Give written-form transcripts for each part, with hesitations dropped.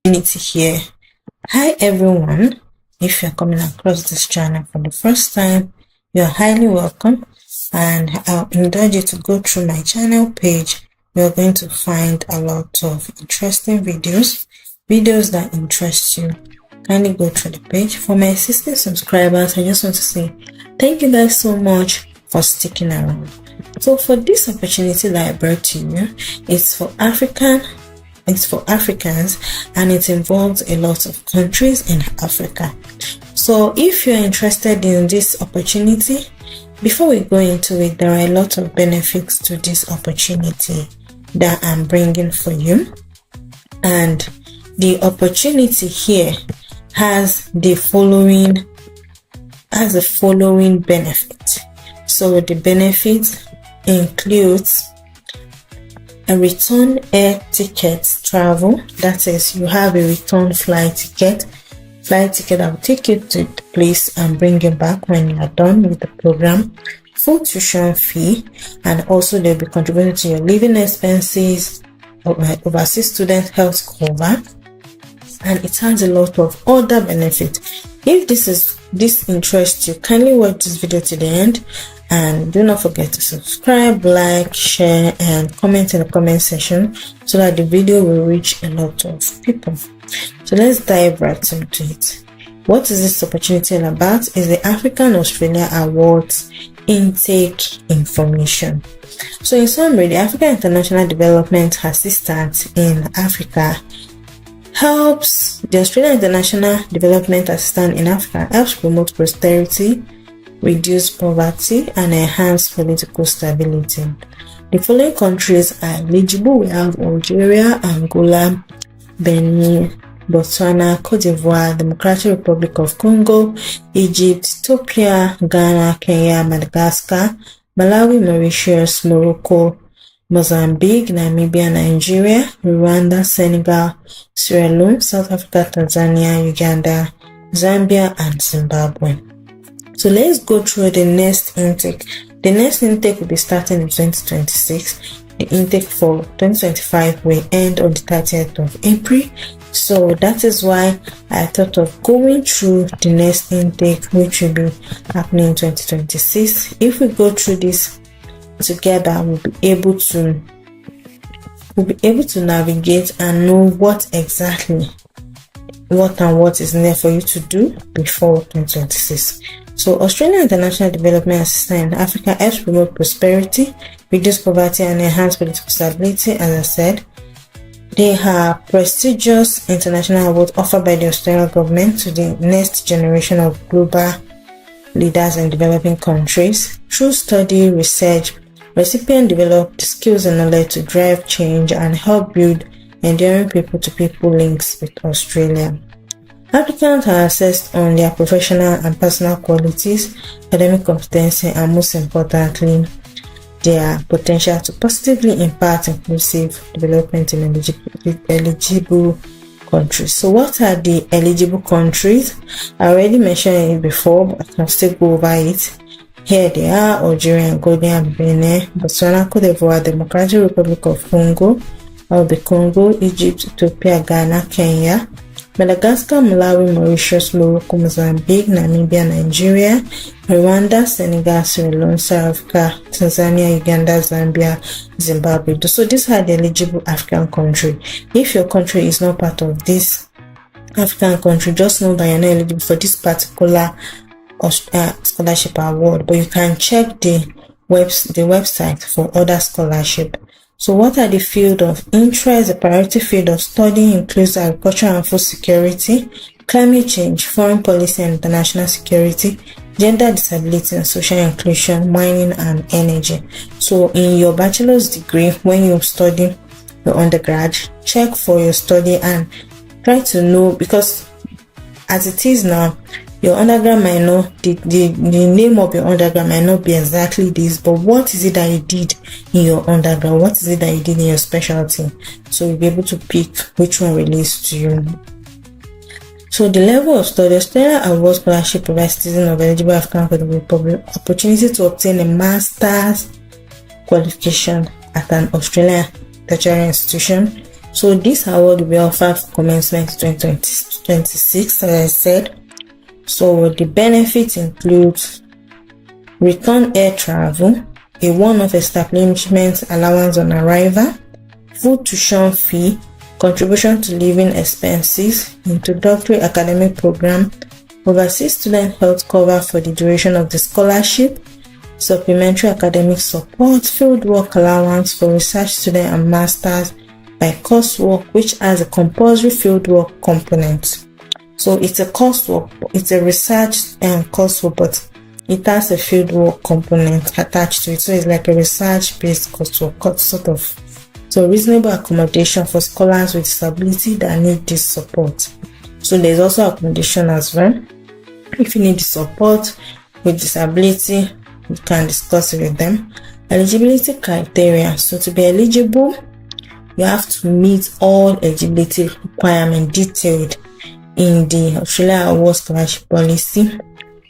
Community here. Hi everyone. If you're coming across this channel for the first time, you're highly welcome, and I'll indulge you to go through my channel page. You're going to find a lot of interesting videos that interest you. Kindly go through the page. For my existing subscribers, I just want to say thank you guys so much for sticking around. So for this opportunity that I brought to you, it's for Africans, and it involves a lot of countries in Africa. So if you're interested in this opportunity, before we go into it, there are a lot of benefits to this opportunity that I'm bringing for you. And the opportunity here has the following benefit. So the benefit includes a return air ticket travel. That is, you have a return flight ticket that will take you to the place and bring you back when you are done with the program. Full tuition fee, and also they'll be contributing to your living expenses, overseas student health cover, and it has a lot of other benefits. If this interests you, kindly watch this video to the end, and do not forget to subscribe, like, share, and comment in the comment section so that the video will reach a lot of people. So let's dive right into it. What is this opportunity all about? Is the African Australia Awards intake information. So in summary, the African International Development Assistance in Africa helps the Australian International Development Assistance in Africa helps promote prosperity, reduce poverty, and enhance political stability. The following countries are eligible. We have Algeria, Angola, Benin, Botswana, Cote d'Ivoire, Democratic Republic of Congo, Egypt, Ethiopia, Ghana, Kenya, Madagascar, Malawi, Mauritius, Morocco, Mozambique, Namibia, Nigeria, Rwanda, Senegal, Sierra Leone, South Africa, Tanzania, Uganda, Zambia, and Zimbabwe. So let's go through the next intake. The next intake will be starting in 2026. The intake for 2025 will end on the 30th of April. So that is why I thought of going through the next intake, which will be happening in 2026. If we go through this together, we'll be able to navigate and know what is needed for you to do before 2026. So Australian International Development Assistance in Africa helps promote prosperity, reduce poverty, and enhance political stability. As I said, they have prestigious international awards offered by the Australian government to the next generation of global leaders in developing countries. Through study, research, recipients develop the skills and knowledge to drive change and help build enduring people-to-people links with Australia. Applicants are assessed on their professional and personal qualities, academic competency, and most importantly, their potential to positively impact inclusive development in eligible countries. So what are the eligible countries? I already mentioned it before, but I can still go over it. Here they are: Algeria, Angola, Benin, Botswana, Cote d'Ivoire, Democratic Republic of Congo, Egypt, Ethiopia, Ghana, Kenya, Madagascar, Malawi, Mauritius, Morocco, Mozambique, Namibia, Nigeria, Rwanda, Senegal, Sierra Leone, South Africa, Tanzania, Uganda, Zambia, Zimbabwe. So these are the eligible African countries. If your country is not part of this African country, just know that you're not eligible for this particular scholarship award, but you can check the website for other scholarship. So what are the field of interest? The priority field of study includes agriculture and food security, climate change, foreign policy and international security, gender disability and social inclusion, mining and energy. So in your bachelor's degree, when you study your undergrad, check for your study and try to know, because as it is now, your undergrad might not, the name of your undergrad might not be exactly this, but what is it that you did in your undergrad? What is it that you did in your specialty? So you'll be able to pick which one relates to you. So the level of study, Australia Award Scholarship provides citizens of eligible African Republic opportunity to obtain a master's qualification at an Australian tertiary institution. So this award will be offered for commencement 2026, as I said. So the benefits include return air travel, a one-off establishment allowance on arrival, full tuition fee, contribution to living expenses, introductory academic program, overseas student health cover for the duration of the scholarship, supplementary academic support, fieldwork allowance for research student and masters by coursework, which has a compulsory fieldwork component. So it's a coursework, it's a research coursework, but it has a fieldwork component attached to it. So it's like a research-based coursework, sort of. So reasonable accommodation for scholars with disability that need this support. So there's also accommodation as well. If you need the support with disability, you can discuss it with them. Eligibility criteria. So to be eligible, you have to meet all eligibility requirements detailed in the Australia Award Scholarship Policy.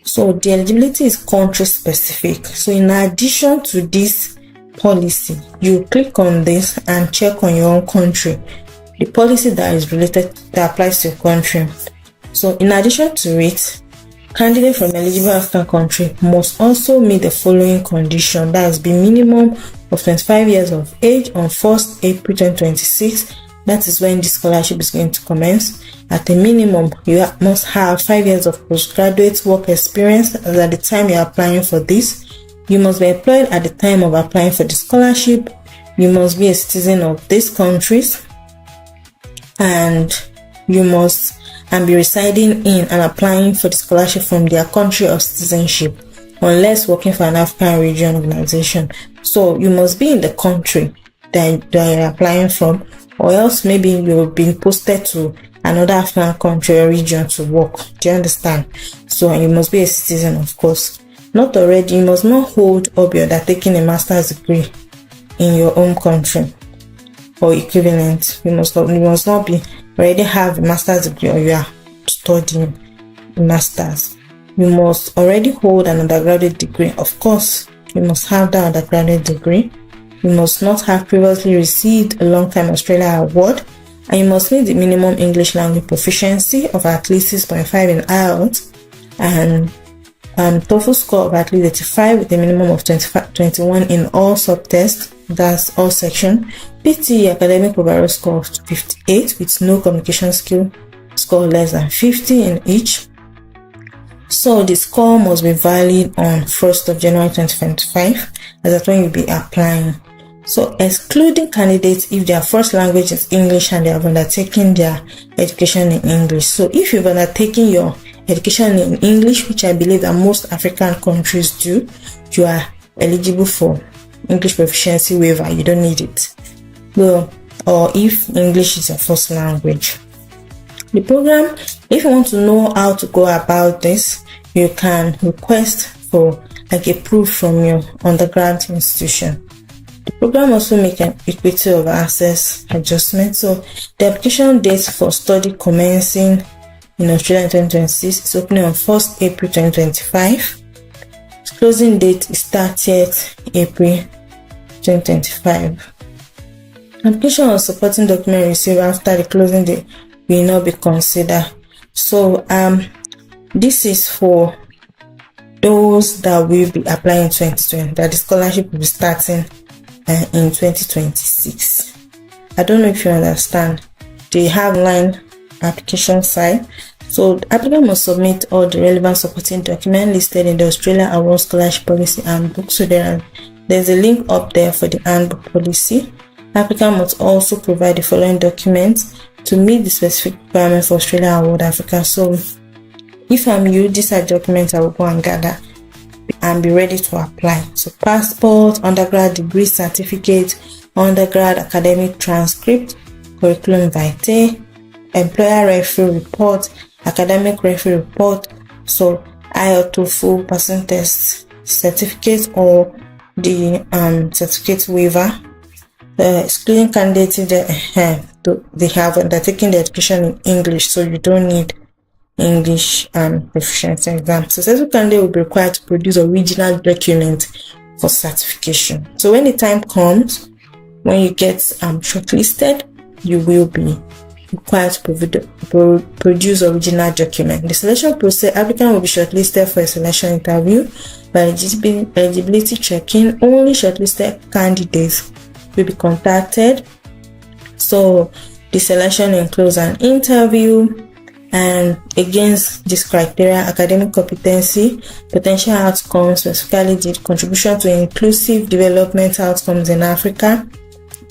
So the eligibility is country specific. So in addition to this policy, you click on this and check on your own country the policy that is related, that applies to your country. So in addition to it, candidates from eligible African country must also meet the following condition, that is, be minimum of 25 years of age on 1st April 2026. That is when the scholarship is going to commence. At a minimum, you must have 5 years of postgraduate work experience at the time you are applying for this. You must be employed at the time of applying for the scholarship. You must be a citizen of these countries, and you must be residing in and applying for the scholarship from their country of citizenship, unless working for an African region organization. So you must be in the country that you're applying from, or else maybe you're being posted to another African country or region to work. Do you understand? So you must be a citizen, of course. Not already, you must not hold or be undertaking a master's degree in your own country or equivalent. You must not be already have a master's degree or you are studying a master's. You must already hold an undergraduate degree. Of course, you must have that undergraduate degree. You must not have previously received a long-time Australia award, and you must meet the minimum English language proficiency of at least 6.5 in IELTS and TOEFL score of at least 85 with a minimum of 21 in all subtests, that's all section. PTE academic overall score of 58 with no communication skill score less than 50 in each. So the score must be valid on 1st of January 2025, as that's when you'll be applying. So excluding candidates if their first language is English and they have undertaken their education in English. So if you've undertaken your education in English, which I believe that most African countries do, you are eligible for English proficiency waiver. You don't need it. Well, or if English is your first language. The program, if you want to know how to go about this, you can request for like a proof from your undergrad institution. The program also makes an equity of access adjustment. So the application date for study commencing in Australia in 2026 is opening on 1st April 2025. Closing date is 30th April 2025. Application or supporting document received after the closing date will not be considered. So this is for those that will be applying in 2020, that the scholarship will be starting in 2026. I don't know if you understand. They have line application side. So the applicant must submit all the relevant supporting documents listed in the Australia Award Scholarship Policy Handbook. So there's a link up there for the handbook policy. Applicant must also provide the following documents to meet the specific requirements for Australia Award Africa. So if I'm you, these are documents I will go and gather and be ready to apply. So passport, undergrad degree certificate, undergrad academic transcript, curriculum vitae, employer referral report, academic referral report, so IELTS, TOEFL, passing test certificate or the certificate waiver. Excluding candidates if they have undertaken the education in English, so you don't need English proficiency exam. So successful candidate will be required to produce original document for certification. So when the time comes, when you get shortlisted, you will be required to produce original document. The selection process, applicant will be shortlisted for a selection interview by eligibility checking. Only shortlisted candidates will be contacted. So the selection includes an interview, and against this criteria: academic competency, potential outcomes, specifically the contribution to inclusive development outcomes in Africa,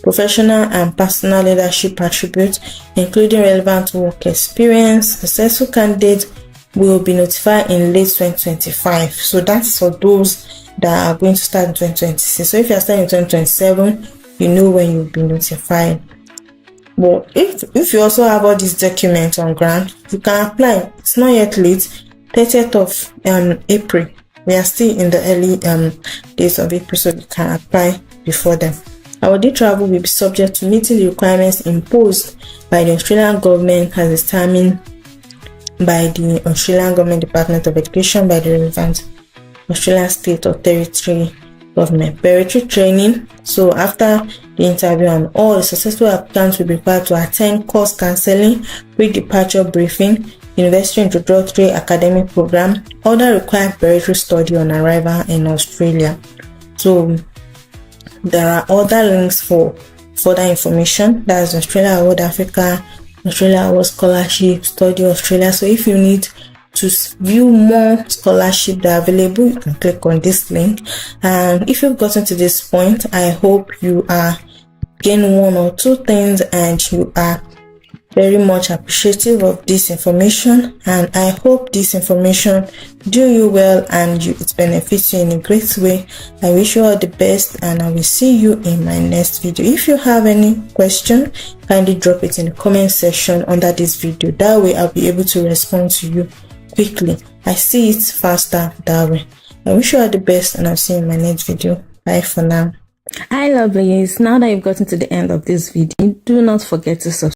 professional and personal leadership attributes, including relevant work experience. Successful candidates will be notified in late 2025. So that's for those that are going to start in 2026. So if you are starting in 2027, you know when you'll be notified. But if you also have all these documents on ground, you can apply. It's not yet late. 30th of April. We are still in the early days of April, so you can apply before then. Our day travel will be subject to meeting the requirements imposed by the Australian government as determined by the Australian Government Department of Education by the relevant Australian state or territory government. Preparatory training. So after the interview, and all the successful applicants will be required to attend course counseling, pre-departure briefing, university introductory academic program, other required preparatory study on arrival in Australia. So there are other links for further information. That's Australia Award Africa, Australia Award Scholarship, Study Australia. So if you need to view more scholarship that are available, you can click on this link. And if you've gotten to this point, I hope you are getting one or two things and you are very much appreciative of this information, and I hope this information do you well and it benefits you in a great way. I wish you all the best, and I will see you in my next video. If you have any question, kindly drop it in the comment section under this video. That way I'll be able to respond to you quickly. I see it faster that way. I wish you all the best, and I'll see you in my next video. Bye for now. Hi lovelies, now that you've gotten to the end of this video, do not forget to subscribe.